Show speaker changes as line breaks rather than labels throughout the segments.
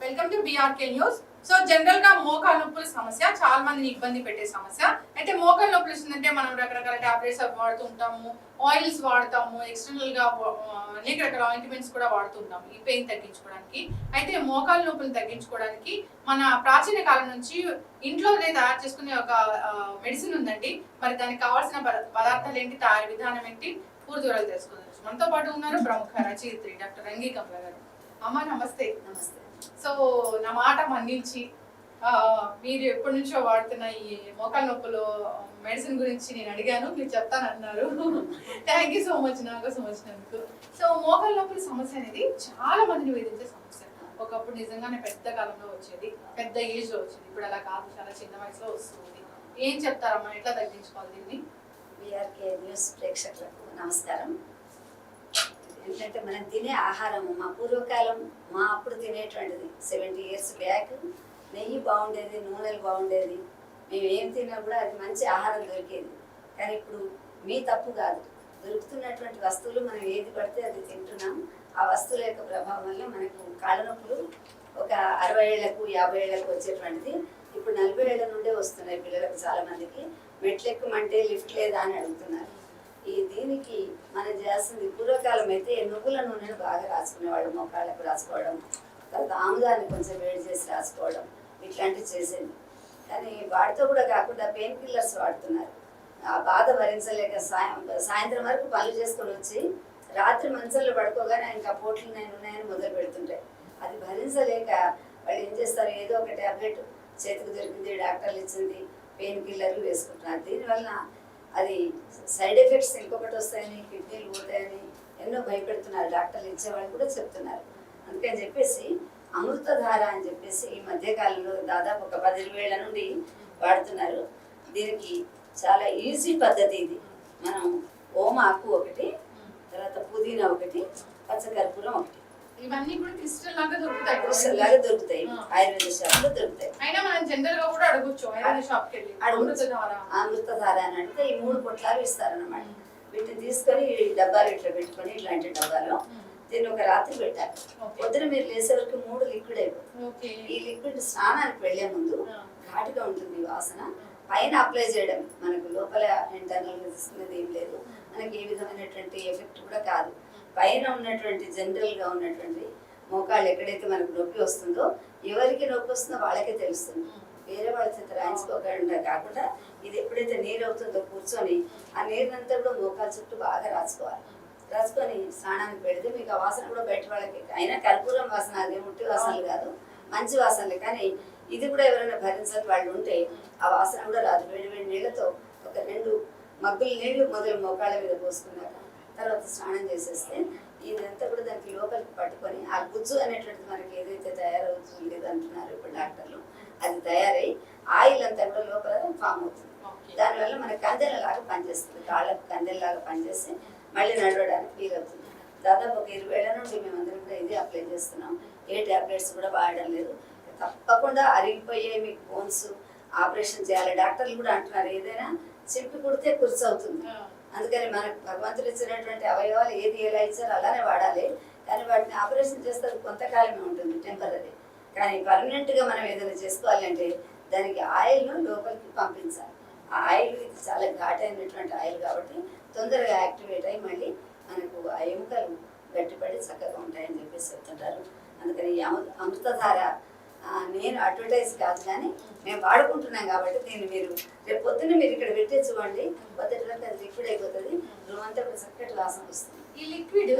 Welcome to BRK news. So general గా మోకాలు నొప్పుల సమస్య చాలా మందిని ఇబ్బంది పెట్టే సమస్య. అయితే మోకాలు నొప్పులు వస్తుందంటే మనం రకరకాల టాబ్లెట్స్ వాడుతూ ఉంటాము, ఆయిల్స్ వాడతాము, ఎక్స్టర్నల్ గా అనేక రకాల ఆయింట్మెంట్స్ కూడా వాడుతుంటాము ఈ పెయిన్ తగ్గించుకోవడానికి. అయితే మోకాలు నొప్పులు తగ్గించుకోవడానికి మన ప్రాచీన కాలం నుంచి ఇంట్లోనే తయారు చేసుకునే ఒక మెడిసిన్ ఉందండి. మరి దానికి కావాల్సిన పదార్థాలు ఏంటి, తయారు విధానం ఏంటి, పూర్తి వివరాలు తెలుసుకుందాం. మనతో పాటు ఉన్నారు ప్రముఖ రచయిత్రి డాక్టర్ రంగి కమల గారు. అమ్మ నమస్తే.
నమస్తే.
సో నా మాట మన్నించి మీరు ఎప్పటి నుంచో వాడుతున్న ఈ మోకాలు నొప్పులు మెడిసిన్ గురించి నేను అడిగాను, మీరు చెప్తానన్నారు. థ్యాంక్ యూ సో మచ్ నాకు వచ్చినందుకు. సో మోకాలు నొప్పుల సమస్య అనేది చాలా మందిని వేధించే సమస్య. ఒకప్పుడు నిజంగానే పెద్ద కాలంలో వచ్చేది, పెద్ద ఏజ్ లో వచ్చేది. ఇప్పుడు అలా కాదు, చాలా చిన్న వయసులో వస్తుంది. ఏం చెప్తారమ్మా, ఎట్లా తగ్గించుకోవాలి దీన్ని?
బీఆర్కే న్యూస్ ప్రేక్షకులకు నమస్కారం. ఏంటంటే మనం తినే ఆహారము, మా పూర్వకాలం మా అప్పుడు తినేటువంటిది 70 years బ్యాక్ నెయ్యి బాగుండేది, నూనెలు బాగుండేది. మేము ఏం తిన్నా కూడా అది మంచి ఆహారం దొరికేది. కానీ ఇప్పుడు మీ తప్పు కాదు, దొరుకుతున్నటువంటి వస్తువులు మనం ఏది పడితే అది తింటున్నాం. ఆ వస్తువుల యొక్క ప్రభావం వల్ల మనకు కాళ్ళ నొప్పులు ఒక 60 ఏళ్లకు 50 ఏళ్లకు వచ్చేటువంటిది ఇప్పుడు 40 ఏళ్ల నుండే వస్తున్నాయి పిల్లలకు. చాలా మందికి మెట్లు ఎక్కమంటే లిఫ్ట్ లేదా అని అడుగుతున్నారు. దీనికి మనం చేస్తుంది, పూర్వకాలం అయితే నువ్వుల నూనెను బాగా రాసుకునేవాళ్ళు, మొక్కలకు రాసుకోవడం, తర్వాత ఆముదాన్ని కొంచెం వేడి చేసి రాసుకోవడం, ఇట్లాంటివి చేసేది. కానీ వాటితో కూడా కాకుండా పెయిన్ కిల్లర్స్ వాడుతున్నారు. ఆ బాధ భరించలేక సాయంత్రం వరకు పనులు చేసుకొని వచ్చి రాత్రి మంచంలో పడుకోగానే ఇంకా పోట్లు ఉన్నాయని మొదలు పెడుతుంటాయి. అది భరించలేక వాళ్ళు ఏం చేస్తారు, ఏదో ఒక ట్యాబ్లెట్ చేతికి దొరికింది, డాక్టర్లు ఇచ్చింది, పెయిన్ కిల్లర్లు వేసుకుంటున్నారు. దీనివల్ల అది సైడ్ ఎఫెక్ట్స్ ఇంకొకటి వస్తాయని, కిడ్నీలు పోతాయని ఎన్నో భయపెడుతున్నారు. డాక్టర్లు ఇచ్చేవాళ్ళు కూడా చెప్తున్నారు. అందుకని చెప్పేసి అమృతధార అని చెప్పేసి ఈ మధ్యకాలంలో దాదాపు ఒక 10 ఏళ్ల నుండి వాడుతున్నారు. దీనికి చాలా ఈజీ పద్ధతి ఇది. మనం ఓమాకు ఒకటి, తర్వాత పుదీనా ఒకటి, పచ్చకర్పూరం ఒకటి,
ఇవన్నీ కూడా క్రిస్టల్ లాగా దొరుకుతాయి.
క్రిస్టల్ లాగా దొరుకుతాయి, ఆయుర్వేద షాప్ లో దొరుకుతాయి.
అయినా మనం జనరల్ గా కూడా అడగొచ్చు, ఆయుర్వేద షాప్ కి వెళ్ళి
అమృతధార అని అంటే ఈ 3 పొట్లాలు ఇస్తారన్నమాట. వీటిని తీసుకొని ఈ డబ్బాలు ఇట్లా పెట్టుకొని, ఇట్లాంటి డబ్బాలో దీన్ని ఒక రాత్రి పెట్టాలి. పొద్దున మీరు లేసే వరకు 3 లిక్విడ్ అయిపోతుంది. ఈ లిక్విడ్ స్నానానికి వెళ్లే ముందు ఘాటుగా ఉంటుంది వాసన. పైన అప్లై చేయడం, మనకు లోపల ఇంటర్నల్ గా తీసుకునేది ఏం లేదు, మనకి ఏ విధమైనటువంటి ఎఫెక్ట్ కూడా కాదు. పైన ఉన్నటువంటి జనరల్ గా ఉన్నటువంటి మోకాళ్ళు ఎక్కడైతే మనకు నొప్పి వస్తుందో, ఎవరికి నొప్పి వస్తుందో వాళ్ళకే తెలుస్తుంది. వేరే వాళ్ళ చేత రాయించుకోకుండా కాకుండా ఇది ఎప్పుడైతే నీరు అవుతుందో కూర్చొని ఆ నీరునంతా కూడా మోకాలు చుట్టూ బాగా రాసుకొని స్నానానికి పెడితే మీకు ఆ వాసన కూడా బయట వాళ్ళకి, అయినా కర్పూరం వాసన, అదే ముట్టి వాసనలు కాదు, మంచి వాసనలే. కానీ ఇది కూడా ఎవరైనా భరించని వాళ్ళు ఉంటే ఆ వాసన కూడా రాదు. వేడి నీళ్ళతో ఒక 2 మగ్గులు నీళ్లు మొదలు మోకాళ్ళ మీద పోసుకున్నాక తర్వాత స్నానం చేసేస్తే ఇదంతా కూడా దానికి లోపలికి పట్టుకొని ఆ గుజ్జు అనేటువంటిది మనకి ఏదైతే తయారవుతుంది లేదు అంటున్నారు ఇప్పుడు డాక్టర్లు, అది తయారై ఆయిల్ అంతా కూడా లోపల ఫామ్ అవుతుంది. దానివల్ల మనకి కందెలలాగా పనిచేస్తుంది, కాళ్ళకు కందెలలాగా పనిచేసి మళ్ళీ నడవడానికి వీలవుతుంది. దాదాపు ఒక 20 ఏళ్ల నుండి మేమందరం కూడా ఇదే అప్లై చేస్తున్నాం. ఏ ట్యాబ్లెట్స్ కూడా వాడడం లేదు. తప్పకుండా అరిగిపోయే మీకు బోన్స్ ఆపరేషన్ చేయాలి. డాక్టర్లు కూడా అంటున్నారు, ఏదైనా చింపి కుడితే కుర్చీ అవుతుంది. అందుకని మనకు భగవంతుడు ఇచ్చినటువంటి అవయవాలు ఏది ఎలా ఇచ్చారో అలానే వాడాలి. కానీ వాటిని ఆపరేషన్ చేస్తే కొంతకాలమే ఉంటుంది, టెంపరీ. కానీ పర్మనెంట్గా మనం ఏదైనా చేసుకోవాలి అంటే దానికి ఆయిల్ను లోపలికి పంపించాలి. ఆ ఆయిల్ ఇది చాలా ఘాటైనటువంటి ఆయిల్ కాబట్టి తొందరగా యాక్టివేట్ అయ్యి మళ్ళీ మనకు ఆ ఎముకలు గట్టిపడి చక్కగా ఉంటాయని చెప్పేసి చెప్తుంటారు. అందుకని ఈ అమృతధార నేను అడ్వర్టైజ్ కాదు, కానీ మేము వాడుకుంటున్నాం కాబట్టి దీన్ని మీరు రేపు పొద్దున్న మీరు ఇక్కడ పెట్టే చూడండి, పొద్దుటి వరకు అది లిక్విడ్ అయిపోతుంది, రూమ్ అంతా కూడా చక్కటి వాసన వస్తుంది.
ఈ లిక్విడ్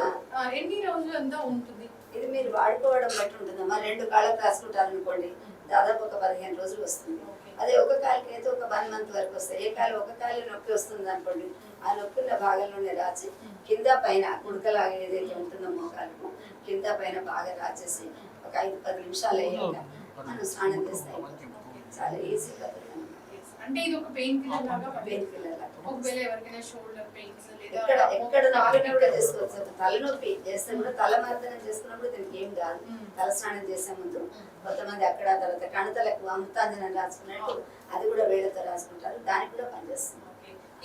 ఎన్ని రోజులు అంతా ఉంటుంది?
ఇది మీరు వాడుకోవడం బట్టి ఉంటుందమ్మా. 2 కాళ్ళకు రాసుకుంటారనుకోండి, దాదాపు ఒక 15 రోజులు వస్తుంది. అదే ఒక కాలుకి అయితే ఒక 1 month వరకు వస్తాయి. ఏ కాలు ఒక కాలు నొప్పి వస్తుంది అనుకోండి, ఆ నొప్పి ఉన్న భాగంలోనే రాచి కింద పైన కుడకలాగా ఏదైతే ఉంటుందో మోకాలకు కింద పైన బాగా రాచేసి ఒక 5-10 నిమిషాలు అయ్యాక మనం స్నానం చేస్తాం. చాలా ఈజీ పద్ధతి.
అంటే ఇది ఒక పెయిన్ కిల్లర్ లాగా.
పెయిన్ కిల్లర్ లాగా.
ఒకవేళ ఎవరికైనా షోల్డర్ పెయిన్స్
ఎక్కడ నొప్పి కూడా చేసుకోవచ్చు. తలనొప్పి చేస్తే కూడా తల మర్దనం చేసుకున్నప్పుడు దీనికి ఏం కాదు. తల స్నానం చేసే ముందు కొంతమంది అక్కడ, తర్వాత కణతలకు అమృతాంజనం రాసుకున్నట్టు అది కూడా వేళ్ళతో రాసుకుంటారు, దానికి కూడా పనిచేస్తుంది.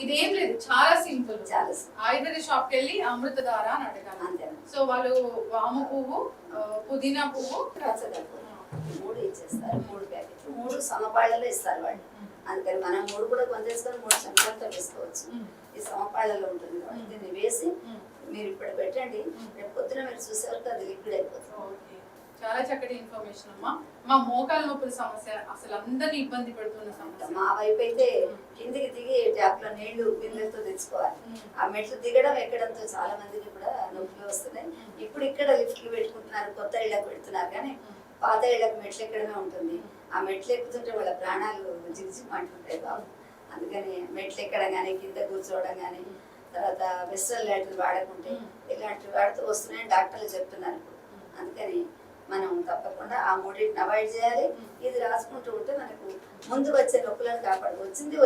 ఇదేం లేదు, చాలా సింపుల్.
చాలా
ఆయుర్వేద షాప్ కి వెళ్ళి అమృతధార అని అడగాలి. సో వాళ్ళు వాము పువ్వు, పుదీనా పువ్వు,
ఈ 3 ఇచ్చేస్తారు, 3 ప్యాకెట్లు, 3 సమపాళ్ళలో ఇస్తారు వాళ్ళు. అందుకని మనం 3 కూడా కొందేసుకొని 3 చెంచాలతో వేసుకోవచ్చు. ఈ సమపాళ్ళలో ఉంటుంది కాబట్టి దీన్ని వేసి మీరు ఇప్పుడు పెట్టండి, రేపు పొద్దున మీరు చూసే వరకు అది లిక్విడ్ అయిపోతుంది.
ఓకే. చాలా చక్కటి ఇన్ఫర్మేషన్ అమ్మా. మా మోకాల నొప్పుల సమస్య అసలు అందరినీ ఇబ్బంది పెడుతున్న సమస్య.
మా వైపు అయితే కిందికి దిగి ట్యాప్ లో నీళ్లు బిందెలతో తెచ్చుకోవాలి. ఆ మెట్లు దిగడం ఎక్కడంతో చాలా మందికి కూడా నొప్పులు వస్తున్నాయి. ఇప్పుడు ఇక్కడ లిఫ్ట్లు పెట్టుకుంటున్నారు, కొత్త ఇళ్ళకు పెడుతున్నారు, కానీ పాత ఇళ్ళకు మెట్లు ఎక్కడమే ఉంటుంది. ఆ మెట్లు ఎక్కుతుంటే వాళ్ళ ప్రాణాలు జిగ్జిగ్ అంటుంటాయి బాబు. అందుకని మెట్లు ఎక్కడం కానీ, కింద కూర్చోవడం కానీ, తర్వాత వెస్ట్రన్ లాంటివి వాడకుంటే ఇలాంటివి వాడుతూ వస్తున్నాయని డాక్టర్లు చెప్తున్నారు ఇప్పుడు. అందుకని మనం తప్పకుండా ఆ 3టిని అవాయిడ్ చేయాలి. ఇది రాసుకుంటూ ఉంటే మనకు ముందు వచ్చే నొప్పులను కాపాడు. వచ్చింది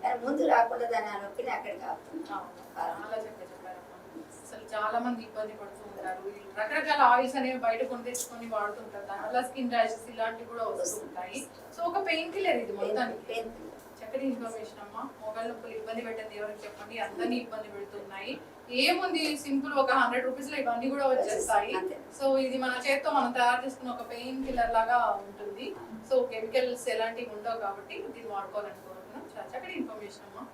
కానీ ముందు రాకుండా దాన్ని ఆ నొప్పిని అక్కడికి ఆపుతుంది.
చాలా చక్కగా చెప్పారమ్మా. అసలు చాలా మంది ఇబ్బంది పడుతూ ఉంటారు. రకరకాల ఆయిల్స్ అనేవి బయట కొని తెచ్చుకొని వాడుతుంటారు, దానివల్ల స్కిన్ ర్యాషెస్ ఇలాంటివి కూడా వస్తుంటాయి. సో ఒక పెయిన్ కిల్లర్ ఇది మొత్తానికి. చక్కటి ఇన్ఫర్మేషన్ అమ్మా. మోకాళ్ళ నొప్పులు ఇబ్బంది పెట్టండి ఎవరికి చెప్పండి, అందరినీ ఇబ్బంది పెడుతున్నాయి. ఏముంది సింపుల్, ఒక 100 రూపీస్ లో ఇవన్నీ కూడా వచ్చేస్తాయి. సో ఇది మన చేత్తో మనం తయారు చేసుకున్న ఒక పెయిన్ కిల్లర్ లాగా ఉంటుంది. సో కెమికల్స్ ఎలాంటివి ఉండవు కాబట్టి దీన్ని వాడుకోవాలని కోరుతున్నాం. చాలా చక్కటి ఇన్ఫర్మేషన్ అమ్మా.